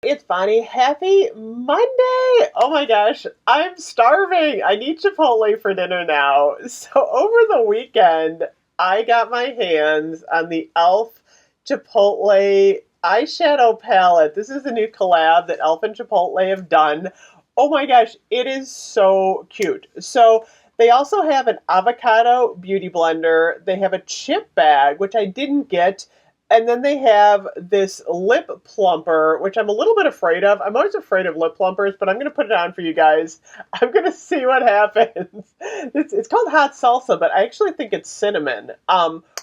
it's Bonnie. Happy Monday! Oh my gosh, I'm starving. I need Chipotle for dinner now. So over the weekend, I got my hands on the e.l.f. Chipotle eyeshadow palette. This is a new collab that e.l.f. and Chipotle have done. Oh my gosh, it is so cute. So they also have an avocado beauty blender. They have a chip bag, which I didn't get. And then they have this lip plumper, which I'm a little bit afraid of. I'm always afraid of lip plumpers, but I'm going to put it on for you guys. I'm going to see what happens. It's called hot salsa, but I actually think it's cinnamon,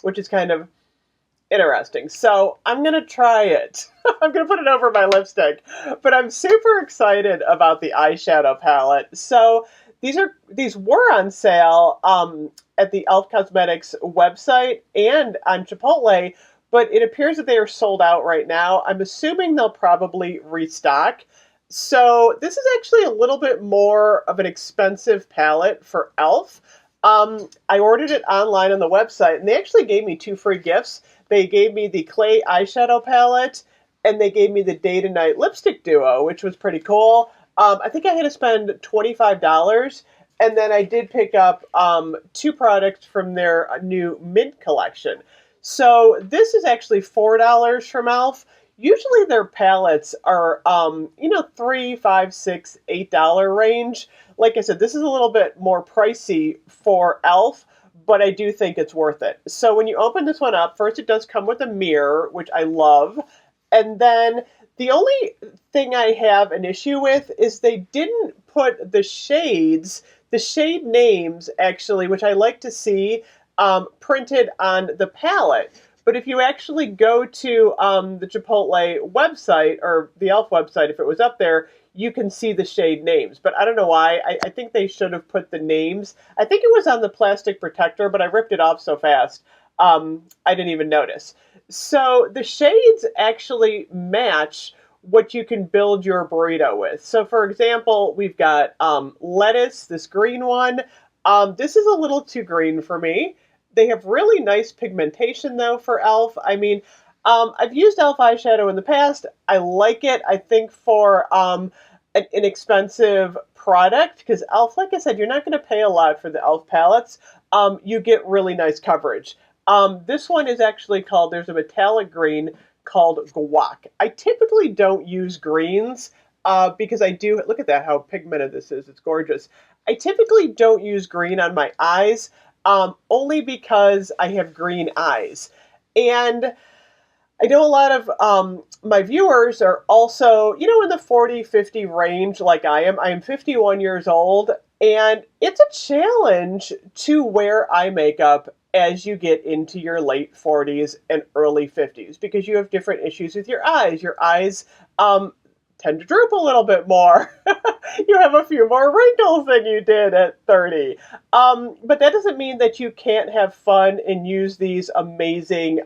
which is kind of interesting. So I'm going to try it. I'm going to put it over my lipstick. But I'm super excited about the eyeshadow palette. So these were on sale at the e.l.f. Cosmetics website and on Chipotle, but it appears that they are sold out right now. I'm assuming they'll probably restock. So this is actually a little bit more of an expensive palette for e.l.f. I ordered it online on the website, and they actually gave me 2 free gifts. They gave me the clay eyeshadow palette, and they gave me the day to night lipstick duo, which was pretty cool. I think I had to spend $25, and then I did pick up 2 products from their new mint collection. So this is actually $4 from e.l.f. Usually their palettes are, $3, $5, $6, $8 range. Like I said, this is a little bit more pricey for e.l.f., but I do think it's worth it. So when you open this one up, first it does come with a mirror, which I love. And then the only thing I have an issue with is they didn't put the shade names, actually, which I like to see, printed on the palette. But if you actually go to the Chipotle website, or the e.l.f. website, if it was up there, you can see the shade names. But I don't know why. I think they should have put the names. I think it was on the plastic protector, but I ripped it off so fast, I didn't even notice. So the shades actually match what you can build your burrito with. So for example, we've got lettuce, this green one. This is a little too green for me. They have really nice pigmentation, though, for e.l.f. I mean, I've used e.l.f. eyeshadow in the past. I like it. I think for an inexpensive product, because e.l.f., like I said, you're not going to pay a lot for the e.l.f. palettes. You get really nice coverage. This one is actually called, there's a metallic green called guac. I typically don't use greens because I do, look at that, how pigmented this is. It's gorgeous. I typically don't use green on my eyes. Only because I have green eyes. And I know a lot of my viewers are also, in the 40, 50 range like I am. I am 51 years old, and it's a challenge to wear eye makeup as you get into your late 40s and early 50s because you have different issues with your eyes. Your eyes tend to droop a little bit more. You have a few more wrinkles than you did at 30. But that doesn't mean that you can't have fun and use these amazing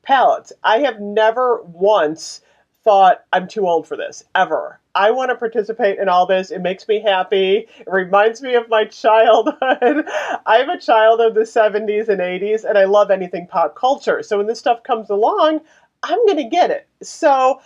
palettes. I have never once thought I'm too old for this, ever. I want to participate in all this. It makes me happy. It reminds me of my childhood. I'm a child of the 70s and 80s, and I love anything pop culture. So when this stuff comes along, I'm going to get it. So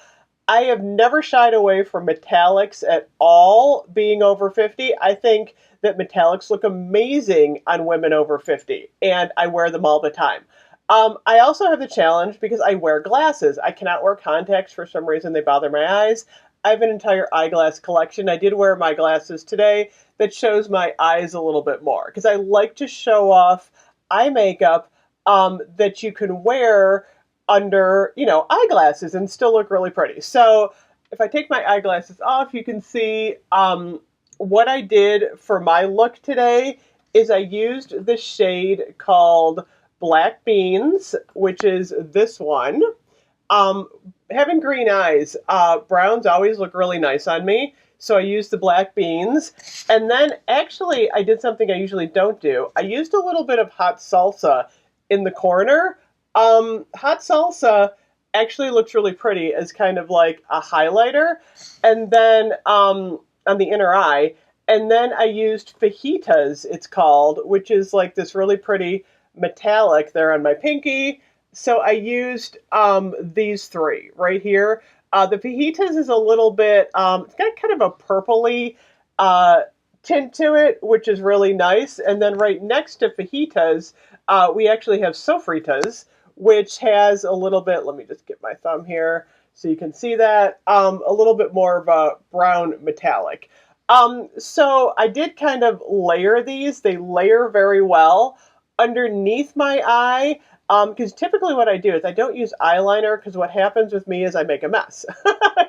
I have never shied away from metallics at all, being over 50. I think that metallics look amazing on women over 50, and I wear them all the time. I also have the challenge because I wear glasses. I cannot wear contacts for some reason. They bother my eyes. I have an entire eyeglass collection. I did wear my glasses today that shows my eyes a little bit more because I like to show off eye makeup that you can wear under, eyeglasses and still look really pretty. So if I take my eyeglasses off, you can see what I did for my look today is I used the shade called Black Beans, which is this one. Having green eyes, browns always look really nice on me. So I used the Black Beans. And then actually I did something I usually don't do. I used a little bit of hot salsa in the corner. Hot salsa actually looks really pretty as kind of like a highlighter. And then on the inner eye. And then I used fajitas, it's called, which is like this really pretty metallic there on my pinky. So I used these 3 right here. The fajitas is a little bit, it's got kind of a purpley uh, tint to it, which is really nice. And then right next to fajitas, we actually have sofritas, which has a little bit, let me just get my thumb here so you can see that, a little bit more of a brown metallic. So I did kind of layer these. They layer very well underneath my eye. Because typically what I do is I don't use eyeliner because what happens with me is I make a mess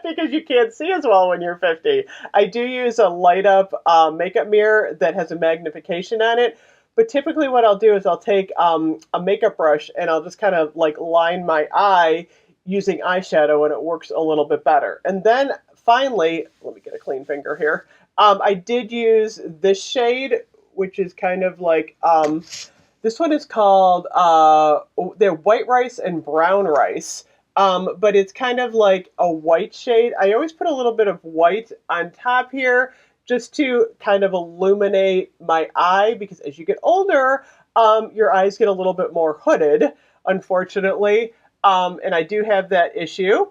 because you can't see as well when you're 50. I do use a light up makeup mirror that has a magnification on it. But typically what I'll do is I'll take a makeup brush and I'll just kind of like line my eye using eyeshadow and it works a little bit better. And then finally, let me get a clean finger here. I did use this shade, which is kind of like, this one is called, they're white rice and brown rice, but it's kind of like a white shade. I always put a little bit of white on top here just to kind of illuminate my eye because as you get older, your eyes get a little bit more hooded, unfortunately, and I do have that issue.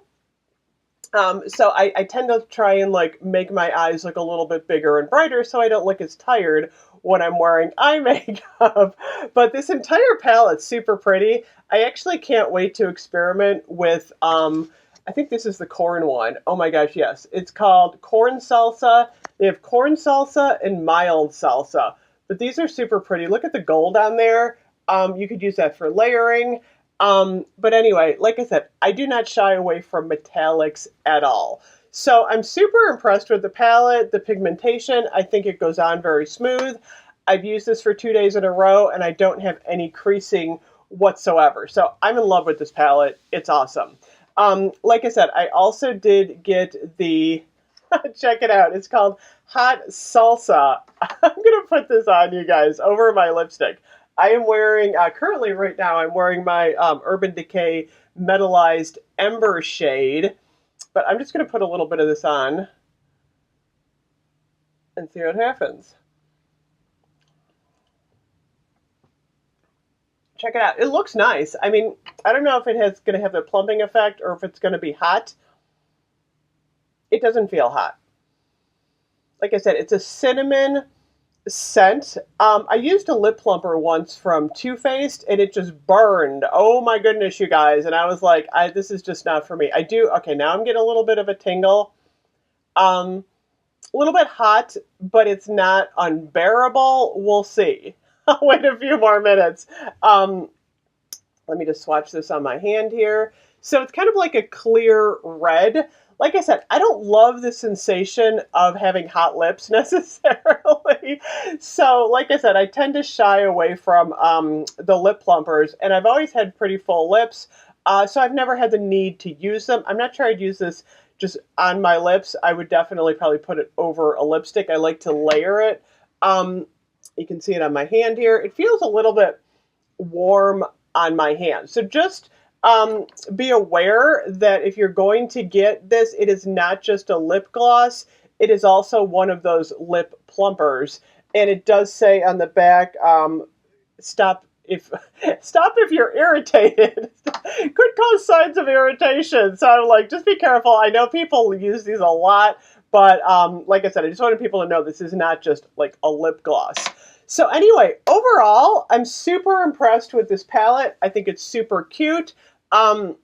So I tend to try and like make my eyes look a little bit bigger and brighter so I don't look as tired when I'm wearing eye makeup. But this entire palette's super pretty. I actually can't wait to experiment with, I think this is the corn one. Oh my gosh, yes. It's called corn salsa. They have corn salsa and mild salsa. But these are super pretty. Look at the gold on there. You could use that for layering. But anyway, like I said, I do not shy away from metallics at all. So I'm super impressed with the palette, the pigmentation. I think it goes on very smooth. I've used this for 2 days in a row and I don't have any creasing whatsoever. So I'm in love with this palette. It's awesome. Like I said, I also did get the, check it out. It's called Hot Salsa. I'm going to put this on you guys over my lipstick. I am wearing, currently right now, I'm wearing my Urban Decay Metallized Ember shade. But I'm just going to put a little bit of this on and see what happens. Check it out. It looks nice. I mean, I don't know if it's going to have the plumping effect or if it's going to be hot. It doesn't feel hot. Like I said, it's a cinnamon scent. I used a lip plumper once from Too Faced and it just burned. Oh my goodness, you guys. And I was like, this is just not for me. Okay, now I'm getting a little bit of a tingle. A little bit hot, but it's not unbearable. We'll see. I'll wait a few more minutes. Let me just swatch this on my hand here. So it's kind of like a clear red. Like I said, I don't love the sensation of having hot lips necessarily. So like I said, I tend to shy away from the lip plumpers. And I've always had pretty full lips. So I've never had the need to use them. I'm not sure I'd use this just on my lips. I would definitely probably put it over a lipstick. I like to layer it. You can see it on my hand here. It feels a little bit warm on my hand. So just be aware that if you're going to get this, it is not just a lip gloss. It is also one of those lip plumpers. And it does say on the back, stop if you're irritated. Could cause signs of irritation. So I'm like, just be careful. I know people use these a lot, but like I said, I just wanted people to know this is not just like a lip gloss. So anyway, overall, I'm super impressed with this palette. I think it's super cute. I'm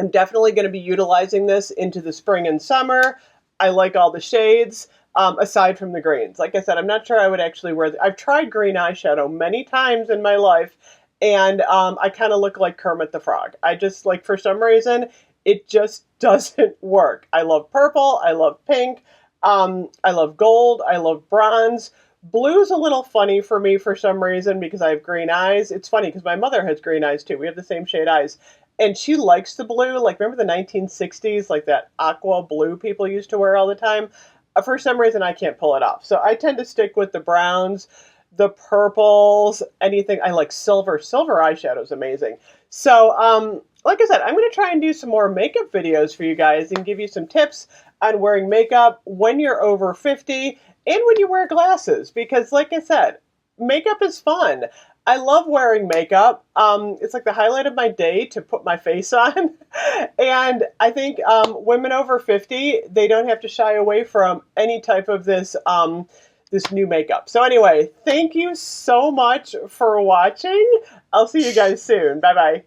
definitely going to be utilizing this into the spring and summer. I like all the shades, aside from the greens. Like I said, I'm not sure I would actually wear I've tried green eyeshadow many times in my life, and I kind of look like Kermit the Frog. I just, like, for some reason, it just doesn't work. I love purple. I love pink. I love gold. I love bronze. Blue's a little funny for me for some reason because I have green eyes. It's funny because my mother has green eyes too. We have the same shade eyes. And she likes the blue. Like, remember the 1960s? Like that aqua blue people used to wear all the time? For some reason, I can't pull it off. So I tend to stick with the browns, the purples, anything. I like silver. Silver eyeshadow is amazing. So, like I said, I'm going to try and do some more makeup videos for you guys and give you some tips on wearing makeup when you're over 50 and when you wear glasses, because like I said, makeup is fun. I love wearing makeup. It's like the highlight of my day to put my face on. And I think women over 50, they don't have to shy away from any type of this new makeup. So anyway, thank you so much for watching. I'll see you guys soon. Bye bye.